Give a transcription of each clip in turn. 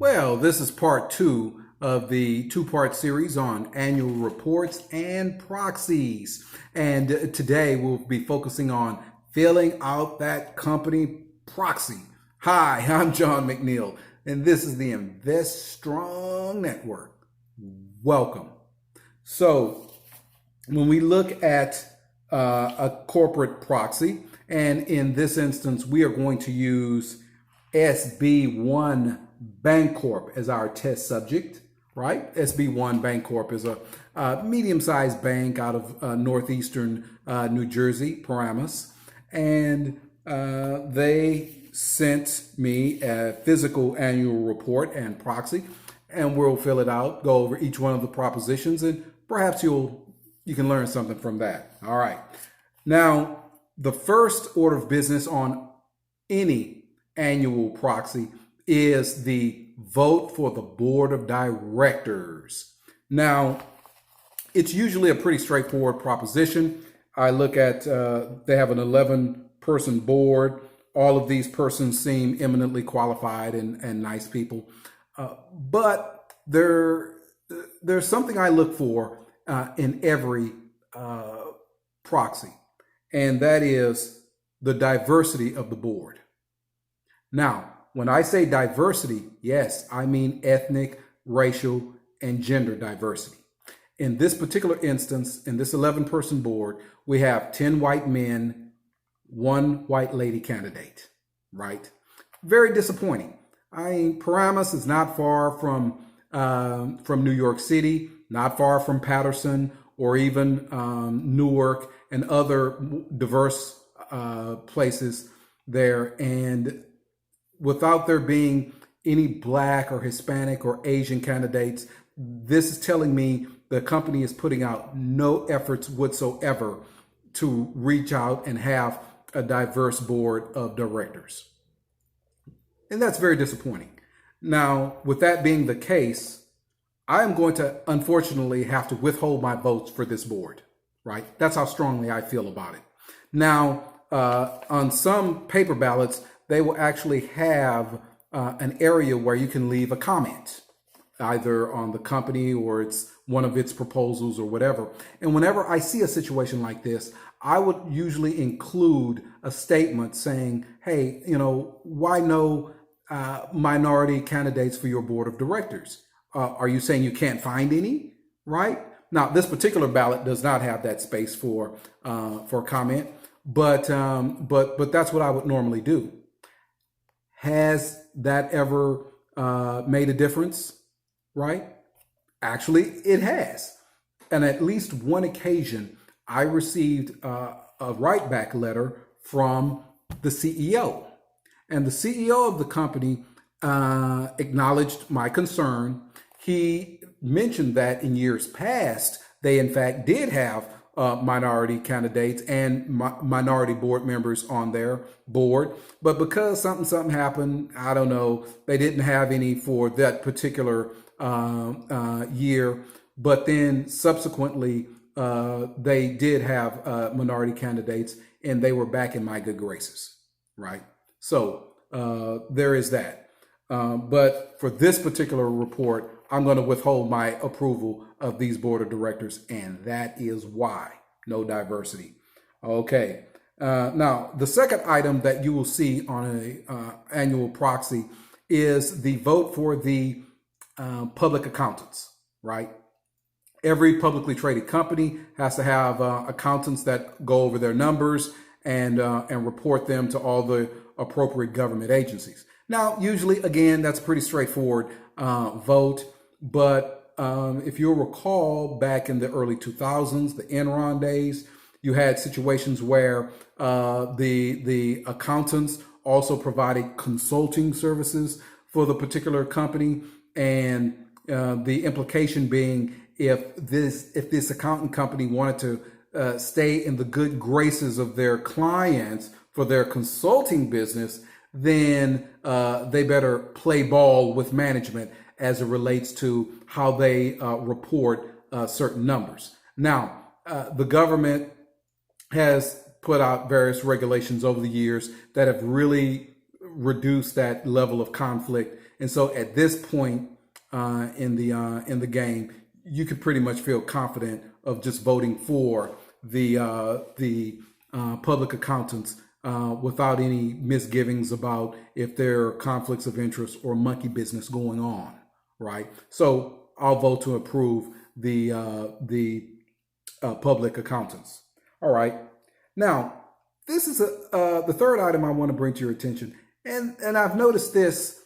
Well, this is part two of the two-part series on annual reports and proxies. And today we'll be focusing on filling out that company proxy. Hi, I'm John McNeil, and this is the Invest Strong Network. Welcome. So when we look at a corporate proxy, and in this instance, we are going to use SB1 Bancorp as our test subject, right? SB1 Bancorp is a medium-sized bank out of northeastern New Jersey, Paramus, and they sent me a physical annual report and proxy, and we'll fill it out, go over each one of the propositions, and perhaps you can learn something from that. All right. Now, the first order of business on any annual proxy is the vote for the board of directors. Now, it's usually a pretty straightforward proposition. I look at, they have an 11-person board. All of these persons seem eminently qualified and nice people. But there's something I look for in every proxy, and that is the diversity of the board. Now, when I say diversity, yes, I mean ethnic, racial, and gender diversity. In this particular instance, in this 11-person board, we have 10 white men, 1 white lady candidate, right? Very disappointing. Paramus is not far from New York City, not far from Patterson, or even Newark and other diverse places there. And without there being any Black or Hispanic or Asian candidates, this is telling me the company is putting out no efforts whatsoever to reach out and have a diverse board of directors. And that's very disappointing. Now, with that being the case, I am going to unfortunately have to withhold my votes for this board, right? That's how strongly I feel about it. Now, on some paper ballots, they will actually have an area where you can leave a comment, either on the company or it's one of its proposals or whatever. And whenever I see a situation like this, I would usually include a statement saying, hey, why no minority candidates for your board of directors? Are you saying you can't find any, right? Now, this particular ballot does not have that space for comment, but that's what I would normally do. Has that ever made a difference, right? Actually, it has. And at least one occasion, I received a write-back letter from the CEO. And the CEO of the company acknowledged my concern. He mentioned that in years past, they in fact did have minority candidates and minority board members on their board. But because something happened, I don't know, they didn't have any for that particular year. But then subsequently, they did have minority candidates, and they were back in my good graces, right? So there is that. But for this particular report, I'm going to withhold my approval of these board of directors, and that is why. No diversity. Okay. Now, the second item that you will see on an annual proxy is the vote for the public accountants, right? Every publicly traded company has to have accountants that go over their numbers and report them to all the appropriate government agencies. Now, usually, again, that's a pretty straightforward vote. But if you'll recall, back in the early 2000s, the Enron days, you had situations where the accountants also provided consulting services for the particular company, and the implication being if this accountant company wanted to stay in the good graces of their clients for their consulting business, then they better play ball with management as it relates to how they report certain numbers. Now, the government has put out various regulations over the years that have really reduced that level of conflict And so at this point in the game, you could pretty much feel confident of just voting for the public accountants without any misgivings about if there are conflicts of interest or monkey business going on, right? So I'll vote to approve the public accountants. All right. Now, this is the third item I want to bring to your attention, and I've noticed this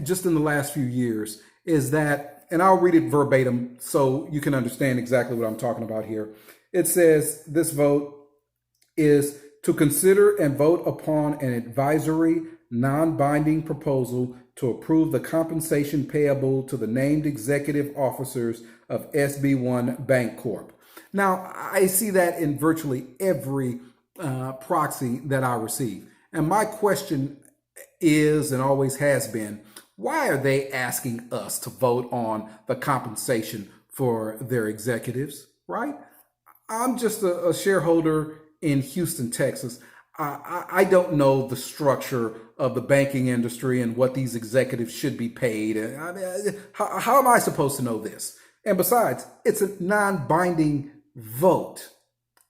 just in the last few years is that, and I'll read it verbatim so you can understand exactly what I'm talking about here. It says this vote is to consider and vote upon an advisory, non-binding proposal to approve the compensation payable to the named executive officers of SB1 Bank Corp. Now, I see that in virtually every proxy that I receive. And my question is, and always has been, why are they asking us to vote on the compensation for their executives, right? I'm just a shareholder in Houston, Texas. I don't know the structure of the banking industry and what these executives should be paid. I mean, how am I supposed to know this? And besides, it's a non-binding vote,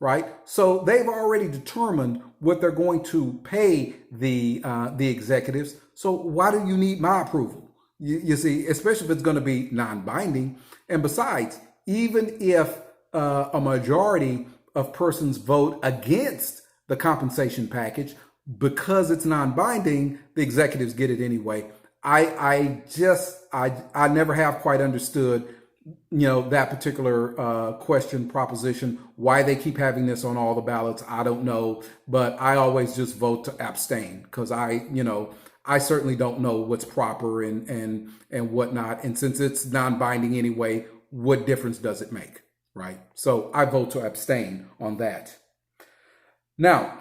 right? So they've already determined what they're going to pay the executives. So why do you need my approval? You see, especially if it's going to be non-binding. And besides, even if a majority of persons vote against the compensation package, because it's non-binding, the executives get it anyway. I never have quite understood, that particular question proposition, why they keep having this on all the ballots. I don't know, but I always just vote to abstain because I certainly don't know what's proper and whatnot. And since it's non-binding anyway, what difference does it make, right? So I vote to abstain on that. Now,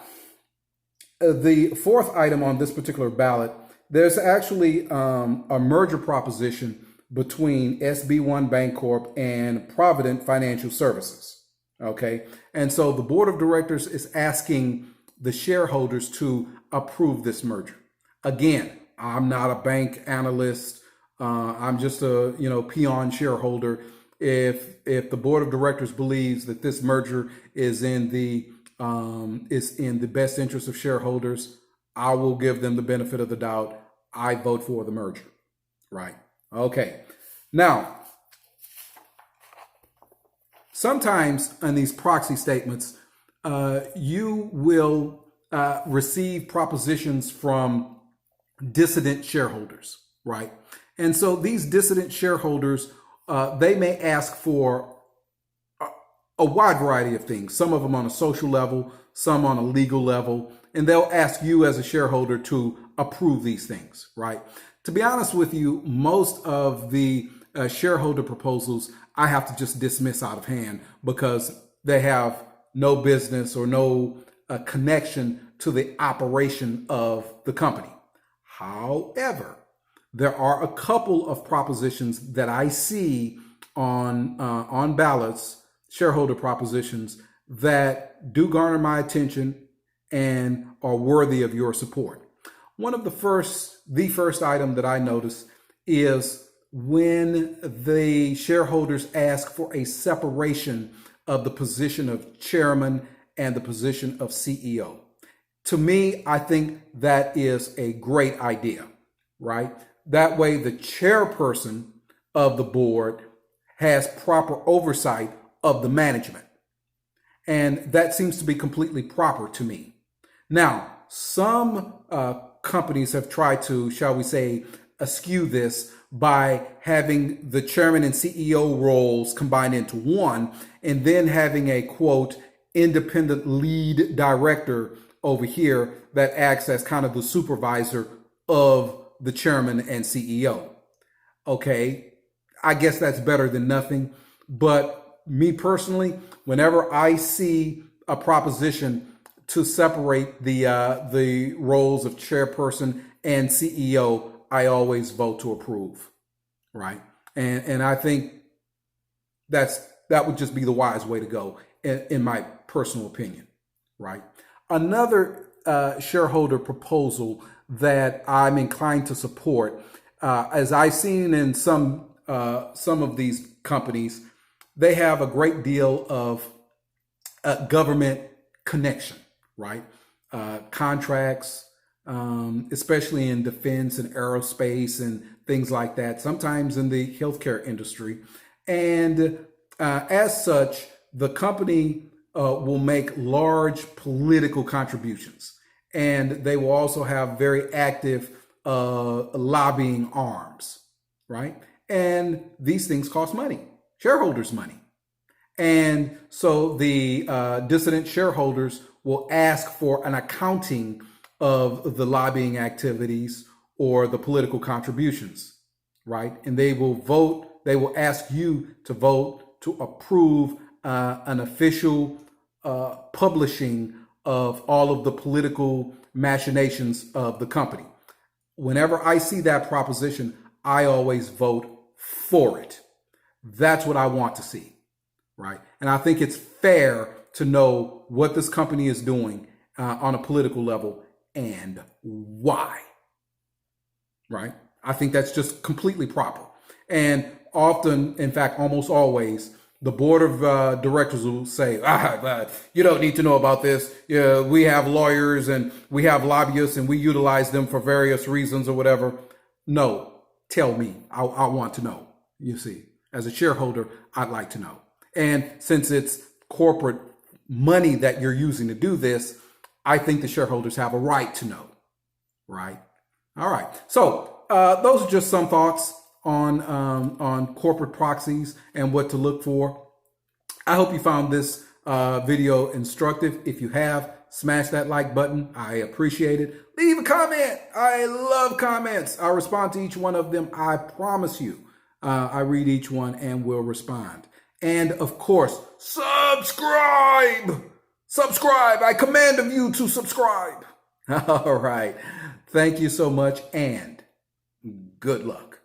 the fourth item on this particular ballot, there's actually a merger proposition between SB1 Bancorp and Provident Financial Services. Okay. And so the board of directors is asking the shareholders to approve this merger. Again, I'm not a bank analyst. I'm just a, peon shareholder. If the board of directors believes that this merger is in the best interest of shareholders, I will give them the benefit of the doubt. I vote for the merger, right? Okay. Now, sometimes in these proxy statements, you will receive propositions from dissident shareholders, right? And so these dissident shareholders, they may ask for a wide variety of things, some of them on a social level, some on a legal level, and they'll ask you as a shareholder to approve these things, right? To be honest with you, most of the shareholder proposals I have to just dismiss out of hand because they have no business or no connection to the operation of the company. However, there are a couple of propositions that I see on ballots, shareholder propositions, that do garner my attention and are worthy of your support. One of the first item that I notice is when the shareholders ask for a separation of the position of chairman and the position of CEO. To me, I think that is a great idea, right? That way the chairperson of the board has proper oversight of the management. And that seems to be completely proper to me. Now, some companies have tried to, shall we say, eschew this by having the chairman and CEO roles combined into one, and then having a, quote, independent lead director over here that acts as kind of the supervisor of the chairman and CEO. Okay, I guess that's better than nothing. But me personally, whenever I see a proposition to separate the roles of chairperson and CEO, I always vote to approve, right? And I think that would just be the wise way to go, in my personal opinion, right? Another shareholder proposal that I'm inclined to support as I've seen in some of these companies, they have a great deal of government connection, right? Contracts, especially in defense and aerospace and things like that, sometimes in the healthcare industry. And as such, the company will make large political contributions. And they will also have very active lobbying arms, right? And these things cost money, shareholders' money. And so the dissident shareholders will ask for an accounting of the lobbying activities or the political contributions, right? And they will ask you to vote to approve an official publishing of all of the political machinations of the company. Whenever I see that proposition, I always vote for it. That's what I want to see, right? And I think it's fair to know what this company is doing on a political level and why, right? I think that's just completely proper. And often, in fact, almost always, the board of directors will say, you don't need to know about this. Yeah, we have lawyers and we have lobbyists and we utilize them for various reasons or whatever. No, tell me. I want to know. You see, as a shareholder, I'd like to know. And since it's corporate money that you're using to do this, I think the shareholders have a right to know, right? All right. So those are just some thoughts on corporate proxies and what to look for. I hope you found this video instructive. If you have, smash that like button. I appreciate it. Leave a comment. I love comments. I respond to each one of them. I promise you. I read each one and will respond. And of course, subscribe. Subscribe. I command of you to subscribe. All right. Thank you so much and good luck.